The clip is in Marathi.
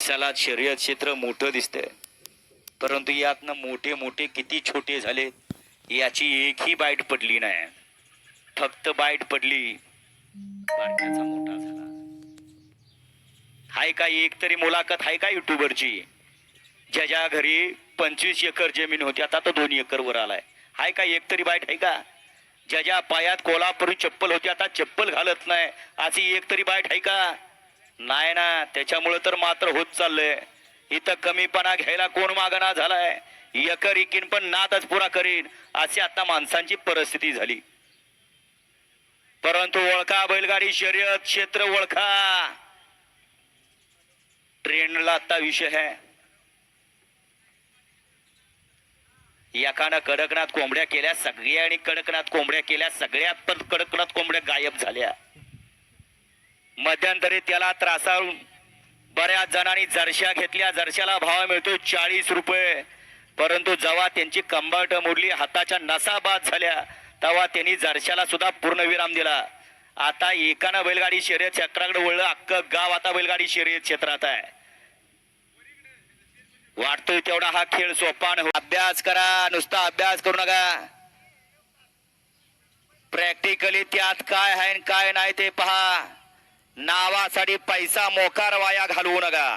दिसायला शर्यत क्षेत्र मोठं दिसतंय, परंतु यातनं मोठे मोठे किती छोटे झाले याची एकही बाईट पडली नाही. फक्त बाईट पडली बारक्याचा मोठा झाला. हाय का एक तरी मुलाखत हाय का युट्यूबरची? ज्याच्या घरी 25 एकर जमीन होती आता तो 2 एकर वर आलाय. हाय का एक तरी बाईट आहे का? ज्याच्या पायात कोल्हापुरी चप्पल होती आता चप्पल घालत नाही अशी एक तरी बाईट आहे का? नाही ना. त्याच्यामुळे तर मात्र होत चाललंय. इथं कमीपणा घ्यायला कोण मागणा झालाय? एकर इकीन पण नादच पुरा करीन अशी आता माणसांची परिस्थिती झाली. परंतु ओळखा बैलगाडी शर्यत क्षेत्र ओळखा. ट्रेंडला आता विषय आहे. एकानं कडकनाथ कोंबड्या केल्या सगळ्या आणि कडकनाथ कोंबड्या केल्या सगळ्यात पण कडकनाथ कोंबड्या गायब झाल्या. मध्यंतरी त्याला त्रासावून बऱ्याच जणांनी जर्श्या घेतल्या. जर्श्याला भाव मिळतो 40 रुपये. परंतु जेव्हा त्यांची कंबरट मोडली हाताच्या नसा बाद झाल्या तेव्हा त्यांनी जर्श्याला सुद्धा पूर्ण विराम दिला. आता एकानं बैलगाडी शर्यत क्षेत्राकडे वळलं. अख्खं गाव आता बैलगाडी शर्यत क्षेत्रात आहे. वाटतोय तेवढा हा खेळ सोपा नाही. अभ्यास करा. नुसता अभ्यास करू नका. प्रॅक्टिकली त्यात काय आहे काय नाही ते पहा. नावासाठी पैसा मोकार वाया घालवू नका.